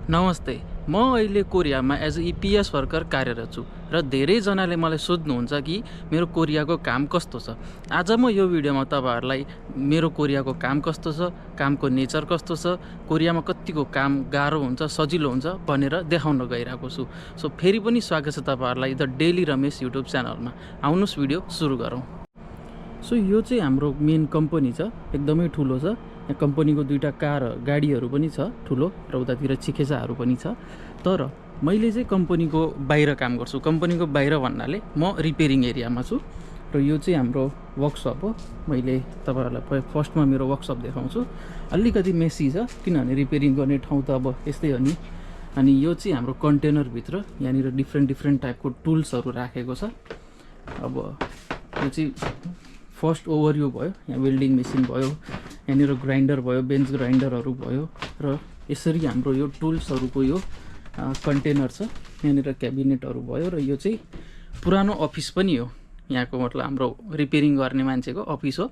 नमस्ते। म अहिले कोरियामा एज अ इपिएस वर्कर कार्यरत छु र धेरैजनाले मलाई सोध्नुहुन्छ कि मेरो कोरियाको काम कस्तो छ। आज म यो भिडियोमा तपाईहरुलाई मेरो कोरियाको काम कस्तो छ, कामको नेचर कस्तो छ, कोरियामा कतिको काम गाह्रो हुन्छ, सजिलो हुन्छ भनेर देखाउन गइरहेको छु। सो फेरि पनि स्वागत छ तपाईहरुलाई द डेली रमेश युट्युब च्यानलमा। आउनुस् भिडियो सुरु गरौँ। सो यो चाहिँ हाम्रो मेन कम्पनी छ, एकदमै ठुलो छ। यहाँ कम्पनीको दुईटा गाडीहरू पनि छ ठुलो र उतातिर चिखेजाहरू पनि छ। तर मैले चाहिँ कम्पनीको बाहिर काम गर्छु। कम्पनीको बाहिर भन्नाले म रिपेयरिङ एरियामा छु र यो चाहिँ हाम्रो वर्कसप हो। मैले तपाईहरुलाई फर्स्टमा मेरो वर्कसप देखाउँछु। अलिकति मेसी छ किनभने रिपेयरिङ गर्ने ठाउँ त अब यस्तै हो नि। अनि यो चाहिँ हाम्रो कन्टेनर भित्र यहाँनिर डिफ्रेन्ट टाइपको टुल्सहरू राखेको छ। अब यो चाहिँ फर्स्ट ओभरभ्यू भयो। यहाँ वेल्डिङ मेसिन भयो, यहाँनिर ग्राइन्डर भयो, बेन्च ग्राइन्डरहरू भयो र यसरी हाम्रो यो टुल्सहरूको यो कन्टेनर छ। यहाँनिर क्याबिनेटहरू भयो र यो चाहिँ पुरानो अफिस पनि हो। यहाँको मतलब हाम्रो रिपेयरिङ गर्ने मान्छेको अफिस हो।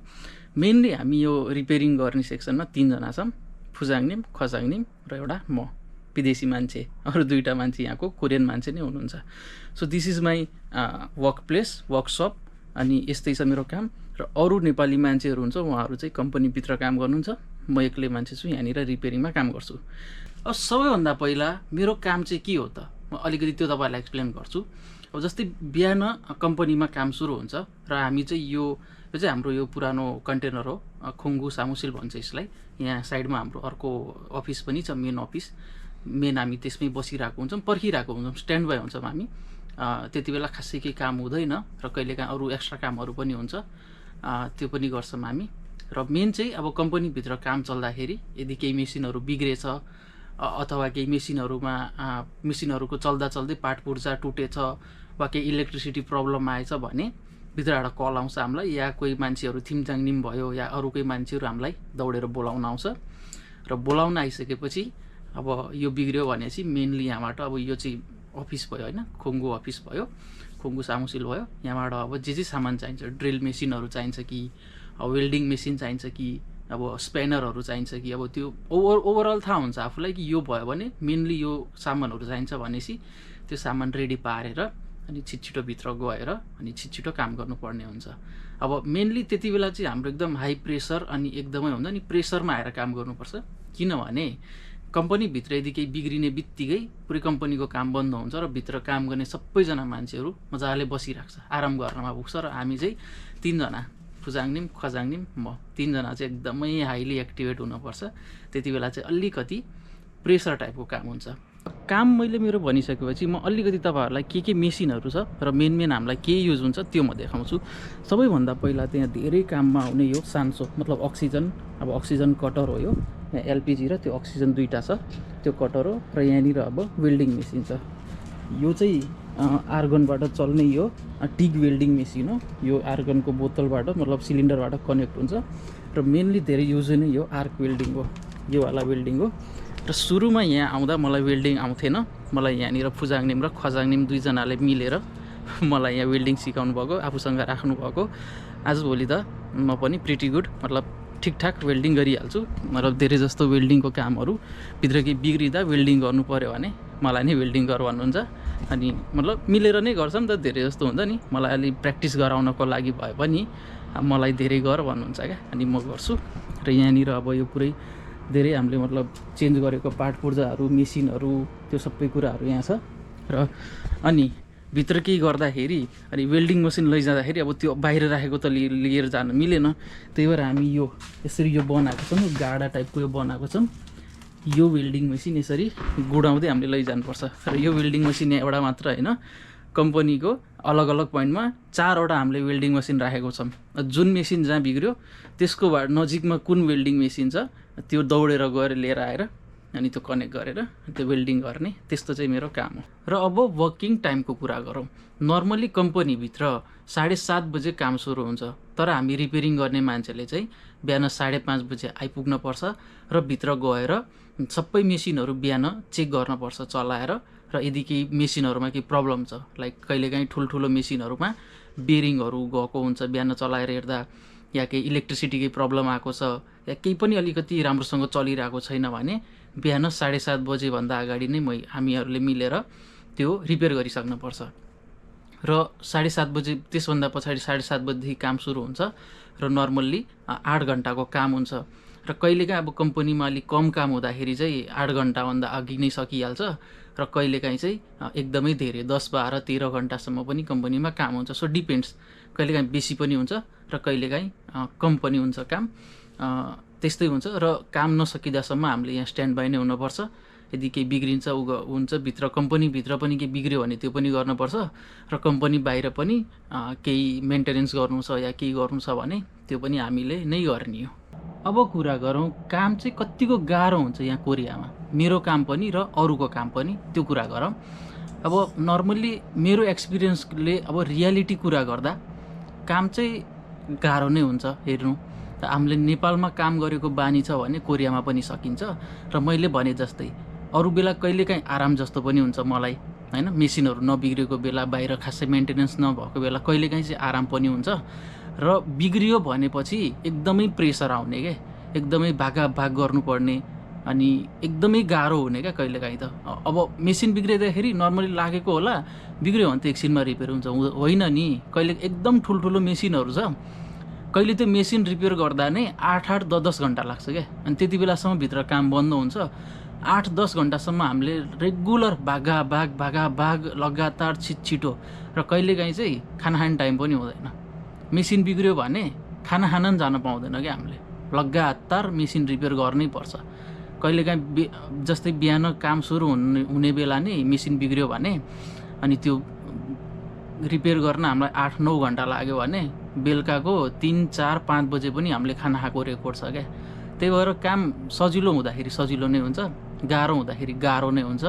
मेनली हामी यो रिपेयरिङ गर्ने सेक्सनमा 3 जना छौँ, फुजाङनिम, खजाङनिम र एउटा म विदेशी मान्छे। अरू दुईटा मान्छे यहाँको कोरियन मान्छे नै हुनुहुन्छ। So this is my work place, workshop. अनि यस्तै छ मेरो काम र अरू नेपाली मान्छेहरू हुन्छ, उहाँहरू चाहिँ कम्पनीभित्र काम गर्नुहुन्छ। म एक्लै मान्छे छु, यहाँनिर रिपेयरिङमा काम गर्छु। अब सबैभन्दा पहिला मेरो काम चाहिँ के हो त, म अलिकति त्यो तपाईँलाई एक्सप्लेन गर्छु। अब जस्तै बिहान कम्पनीमा काम सुरु हुन्छ र हामी चाहिँ यो चाहिँ हाम्रो यो पुरानो कन्टेनर हो, खुङ्गु सामुसिल भन्छ यसलाई। यहाँ साइडमा हाम्रो अर्को अफिस पनि छ, मेन अफिस। हामी त्यसमै बसिरहेको हुन्छौँ, पर्खिरहेको हुन्छौँ, स्ट्यान्ड बाई हुन्छौँ हामी। त्यति बेला खासै केही काम हुँदैन र कहिलेकाहीँ अरू एक्स्ट्रा कामहरू पनि हुन्छ, त्यो पनि गर्छौँ हामी। र मेन चाहिँ अब कम्पनीभित्र काम चल्दाखेरि यदि केही मेसिनहरू बिग्रेछ अथवा केही मेसिनहरूको चल्दा पार्ट पुर्जा टुटेछ वा केही इलेक्ट्रिसिटी प्रब्लम आएछ भने भित्रबाट कल आउँछ हामीलाई, या कोही मान्छेहरू थिमचाङनिम भयो या अरू कोही मान्छेहरू हामीलाई दौडेर बोलाउन आउँछ। र बोलाउन आइसकेपछि अब यो बिग्रियो भनेपछि मेनली यहाँबाट अब यो चाहिँ अफिस भयो होइन, खुङ्गु अफिस भयो, खुङ्गु सामुसिल भयो। यहाँबाट अब जे सामान चाहिन्छ, ड्रिल मेसिनहरू चाहिन्छ कि, वेल्डिङ मेसिन चाहिन्छ कि, अब स्पेनरहरू चाहिन्छ कि, अब त्यो ओभरअल थाहा हुन्छ आफूलाई कि यो भयो भने मेनली यो सामानहरू चाहिन्छ भनेपछि त्यो सामान रेडी पारेर अनि छिटो भित्र गएर अनि छिटो काम गर्नुपर्ने हुन्छ। अब मेनली त्यति बेला चाहिँ हाम्रो एकदम हाई प्रेसर अनि एकदमै हुन्छ नि प्रेसरमा आएर काम गर्नुपर्छ। किनभने कम्पनीभित्र यदि केही बिग्रिने बित्तिकै पुरै कम्पनीको काम बन्द हुन्छ र भित्र काम गर्ने सबैजना मान्छेहरू मजाले बसिरहेको छ, आराम गर्नमा पुग्छ। र हामी चाहिँ 3 जना, फुजाङनिम, खजाङनिम, म 3 जना चाहिँ एकदमै हाइली एक्टिभेट हुनुपर्छ। त्यति बेला चाहिँ अलिकति प्रेसर टाइपको काम हुन्छ। काम मैले मेरो भनिसकेपछि म अलिकति तपाईहरुलाई के मेसिनहरू छ र मेन हामीलाई के युज हुन्छ त्यो म देखाउँछु। सबैभन्दा पहिला त्यहाँ धेरै काममा आउने यो सान्सो मतलब अक्सिजन, अब अक्सिजन कटर हो यो। यहाँ एलपिजी र त्यो अक्सिजन दुईटा छ, त्यो कटर हो। र यहाँनिर अब वेल्डिङ मेसिन छ। यो चाहिँ आर्गनबाट चल्ने यो टिग वेल्डिङ मेसिन हो। यो आर्गनको बोतलबाट मतलब सिलिन्डरबाट कनेक्ट हुन्छ र मेनली धेरै युज नै यो आर्क वेल्डिङ हो, यो वाला वेल्डिङ हो। र सुरुमा यहाँ आउँदा मलाई वेल्डिङ आउँथेन। मलाई यहाँनिर फुजाङनिम र खजाङनिम 2 जनाले मिलेर मलाई यहाँ वेल्डिङ सिकाउनु भएको, आफूसँग राख्नु भएको। आजभोलि त म पनि प्रिटी गुड मतलब ठिकठाक वेल्डिङ गरिहाल्छु। मतलब धेरै जस्तो वेल्डिङको कामहरू भित्र केही बिग्रिँदा वेल्डिङ गर्नु पर्यो भने मलाई नै वेल्डिङ गर भन्नुहुन्छ। अनि मतलब मिलेर नै गर्छौँ त, धेरै जस्तो हुन्छ नि। मलाई अलि प्र्याक्टिस गराउनको लागि भए पनि मलाई धेरै गर भन्नुहुन्छ क्या, अनि म गर्छु। र यहाँनिर अब यो पुरै धेरै हामीले मतलब चेन्ज गरेको पार्ट पुर्जाहरू, मेसिनहरू, त्यो सबै कुराहरू यहाँ छ। र अनि भित्र केही गर्दाखेरि अनि वेल्डिङ मसिन लैजाँदाखेरि अब त्यो बाहिर राखेको त लिएर जान मिलेन। त्यही भएर हामी यो यसरी यो बनाएको छौँ, गाडा टाइपको यो बनाएको छौँ। यो वेल्डिङ मेसिन यसरी गुडाउँदै हामीले लैजानुपर्छ। र यो वेल्डिङ मेसिन एउटा मात्र होइन, कम्पनीको अलग अलग पोइन्टमा 4 वटा हामीले वेल्डिङ मेसिन राखेको छौँ। जुन मेसिन जहाँ बिग्रियो त्यसको नजिकमा कुन वेल्डिङ मेसिन छ त्यो दौडेर गएर लिएर आएर अनि त्यो कनेक्ट गरेर त्यो वेल्डिङ गर्ने, त्यस्तो चाहिँ मेरो काम हो। र अब वर्किङ टाइमको कुरा गरौँ। नर्मली कम्पनीभित्र 7:30 बजे काम सुरु हुन्छ, तर हामी रिपेयरिङ गर्ने मान्छेले चाहिँ बिहान 5:30 बजे आइपुग्न पर्छ र भित्र गएर सबै मेसिनहरू बिहान चेक गर्नुपर्छ चलाएर। र यदि केही मेसिनहरूमा केही प्रब्लम छ, लाइक कहिलेकाहीँ ठुल्ठुलो मेसिनहरूमा बेरिङहरू गएको हुन्छ, बिहान चलाएर हेर्दा या केही इलेक्ट्रिसिटीकै प्रब्लम आएको छ या केही पनि अलिकति राम्रोसँग चलिरहेको छैन भने बिहान 7:30 बजेभन्दा अगाडि नै हामीहरूले मिलेर त्यो रिपेयर गरिसक्नुपर्छ र 7:30 बजे त्यसभन्दा पछाडि 7:30 बजेदेखि काम सुरु हुन्छ र नर्मल्ली 8 घन्टाको काम हुन्छ र कहिलेकाहीँ अब कम्पनीमा अलिक कम काम हुँदाखेरि चाहिँ 8 घन्टाभन्दा अघि नै सकिहाल्छ र कहिलेकाहीँ चाहिँ एकदमै धेरै 10, 12, 13 घन्टासम्म पनि कम्पनीमा काम हुन्छ। सो डिपेन्ड्स, कहिलेकाहीँ बेसी पनि हुन्छ र कहिलेकाहीँ कम पनि हुन्छ काम, त्यस्तै हुन्छ र काम नसकिदासम्म हामीले यहाँ स्ट्यान्ड बाई नै हुनुपर्छ। यदि केही बिग्रिन्छ हुन्छ भित्र कम्पनीभित्र पनि केही बिग्रियो भने त्यो पनि गर्नुपर्छ र कम्पनी बाहिर पनि केही मेन्टेनेन्स गर्नु छ या केही गर्नु छ भने त्यो पनि हामीले नै गर्ने हो। अब कुरा गरौँ काम चाहिँ कतिको गाह्रो हुन्छ यहाँ कोरियामा, मेरो काम पनि र अरूको काम पनि, त्यो कुरा गरौँ। अब नर्मल्ली मेरो एक्सपिरियन्सले अब रियालिटी कुरा गर्दा काम चाहिँ गाह्रो नै हुन्छ। हेर्नु, हामीले नेपालमा काम गरेको बानी छ भने कोरियामा पनि सकिन्छ र मैले भने जस्तै अरू बेला कहिलेकाहीँ आराम जस्तो पनि हुन्छ मलाई, होइन? मेसिनहरू नबिग्रेको बेला, बाहिर खासै मेन्टेनेन्स नभएको बेला कहिलेकाहीँ चाहिँ आराम पनि हुन्छ र बिग्रियो भनेपछि एकदमै प्रेसर आउने क्या, एकदमै भागाभाग गर्नुपर्ने अनि एकदमै गाह्रो हुने क्या कहिलेकाहीँ त। अब मेसिन बिग्रिँदाखेरि नर्मली लागेको होला, बिग्रियो भने त एकछिनमा रिपेयर हुन्छ, होइन नि? कहिले एकदम ठुल्ठुलो मेसिनहरू छ, कहिले त्यो मेसिन रिपेयर गर्दा नै 8, 10 घन्टा लाग्छ क्या, अनि त्यति बेलासम्म भित्र काम बन्द हुन्छ। 8-10 घन्टासम्म हामीले रेगुलर भागाभाग लगातार छिटो र कहिलेकाहीँ चाहिँ खाना खाने टाइम पनि हुँदैन। मेसिन बिग्रियो भने खाना खान पनि जान पाउँदैन क्या, हामीले लगातार मेसिन रिपेयर गर्नै पर्छ। कहिलेकाहीँ जस्तै बिहान काम सुरु हुने बेला नै मेसिन बिग्रियो भने अनि त्यो रिपेयर गर्न हामीलाई 8-9 घन्टा लाग्यो भने बेलुकाको 3, 4, 5 बजे पनि हामीले खाना खाएको रेकर्ड छ क्या। त्यही भएर काम सजिलो हुँदाखेरि सजिलो नै हुन्छ, गाह्रो हुँदाखेरि गाह्रो नै हुन्छ।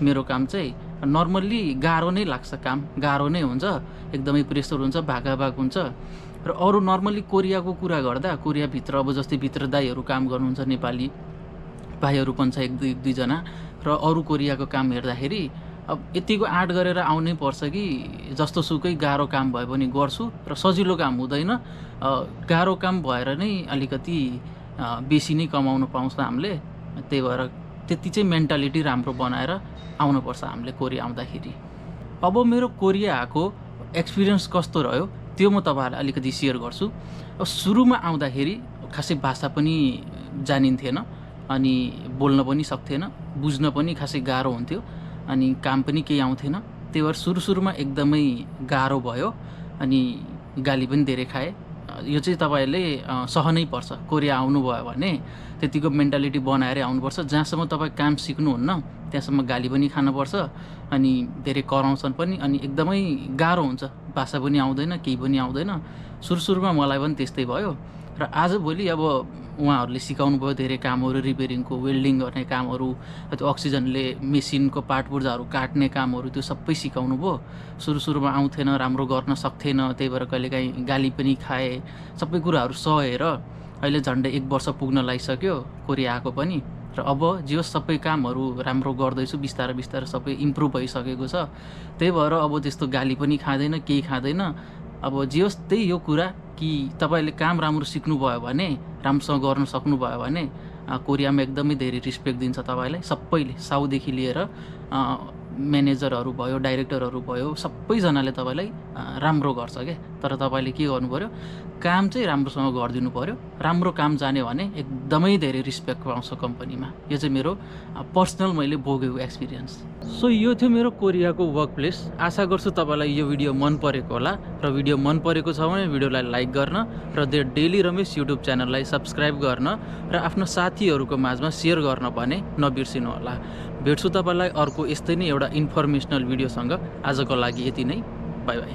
मेरो काम चाहिँ नर्मल्ली गाह्रो नै लाग्छ, काम गाह्रो नै हुन्छ, एकदमै प्रेसर हुन्छ, भागाभाग हुन्छ। र अरू नर्मल्ली कोरियाको कुरा गर्दा कोरियाभित्र अब जस्तै भित्र दाइहरू काम गर्नुहुन्छ, नेपाली भाइहरू पनि छ 1-2 जना, र अरू कोरियाको काम हेर्दाखेरि अब यतिको आँट गरेर आउनै पर्छ कि जस्तो सुकै गाह्रो काम भए पनि गर्छु र सजिलो काम हुँदैन। गाह्रो काम भएर नै अलिकति बेसी नै कमाउनु पाउँछ हामीले। त्यही भएर त्यति चाहिँ मेन्टालिटी राम्रो बनाएर आउनुपर्छ हामीले कोरिया आउँदाखेरि। अब मेरो कोरिया आएको एक्सपिरियन्स कस्तो रह्यो त्यो म तपाईँहरूलाई अलिकति सेयर गर्छु। अब सुरुमा आउँदाखेरि खासै भाषा पनि जानिन्थेन अनि बोल्न पनि सक्थेन, बुझ्न पनि खासै गाह्रो हुन्थ्यो अनि काम पनि केही आउँथेन। त्यही भएर सुरुमा एकदमै गाह्रो भयो अनि गाली पनि धेरै खाएँ। यो चाहिँ तपाईँहरूले सहनै पर्छ। कोरिया आउनुभयो भने त्यतिको मेन्टालिटी बनाएरै आउनुपर्छ। जहाँसम्म तपाईँ काम सिक्नुहुन्न त्यहाँसम्म गाली पनि खानुपर्छ अनि धेरै कराउँछन् पनि अनि एकदमै गाह्रो हुन्छ। भाषा पनि आउँदैन, केही पनि आउँदैन। सुरुमा मलाई पनि त्यस्तै भयो र आजभोलि अब उहाँहरूले सिकाउनु भयो धेरै कामहरू, रिपेयरिङको, वेल्डिङ गर्ने कामहरू, त्यो अक्सिजनले मेसिनको पार्टपुर्जाहरू काट्ने कामहरू, त्यो सबै सिकाउनु भयो। सुरुमा आउँथेन, राम्रो गर्न सक्थेन, त्यही भएर कहिलेकाहीँ गाली पनि खाएँ। सबै कुराहरू सहेर अहिले झन्डै 1 वर्ष पुग्न लागिसक्यो कोरिया आएको पनि र अब जे होस् सबै कामहरू राम्रो गर्दैछु, बिस्तारै सबै इम्प्रुभ भइसकेको छ। त्यही भएर अब त्यस्तो गाली पनि खाँदैन, केही खाँदैन। अब जे होस् त्यही हो कुरा कि तपाईँले काम राम्रो सिक्नुभयो भने, राम्रोसँग गर्न सक्नुभयो भने कोरियामा एकदमै धेरै रिस्पेक्ट दिन्छ तपाईँलाई सबैले, साउदेखि लिएर म्यानेजरहरू भयो, डाइरेक्टरहरू भयो, सबैजनाले तपाईँलाई राम्रो गर्छ क्या। तर तपाईँले के गर्नु पऱ्यो, काम चाहिँ राम्रोसँग गरिदिनु पऱ्यो। राम्रो काम जाने भने एकदमै धेरै रिस्पेक्ट पाउँछ कम्पनीमा। यो चाहिँ मेरो पर्सनल मैले भोगेको एक्सपिरियन्स। सो यो थियो मेरो कोरियाको वर्क प्लेस। आशा गर्छु तपाईँलाई यो भिडियो मन परेको होला र भिडियो मन परेको छ भने भिडियोलाई लाइक गर्न र द डेली रमेश युट्युब च्यानललाई सब्सक्राइब गर्न र आफ्नो साथीहरूको माझमा सेयर गर्न भने नबिर्सिनु होला। भेट्छु तपाईँलाई अर्को यस्तै नै एउटा इन्फर्मेसनल भिडियोसँग। आजको लागि यति नै, बाई बाई।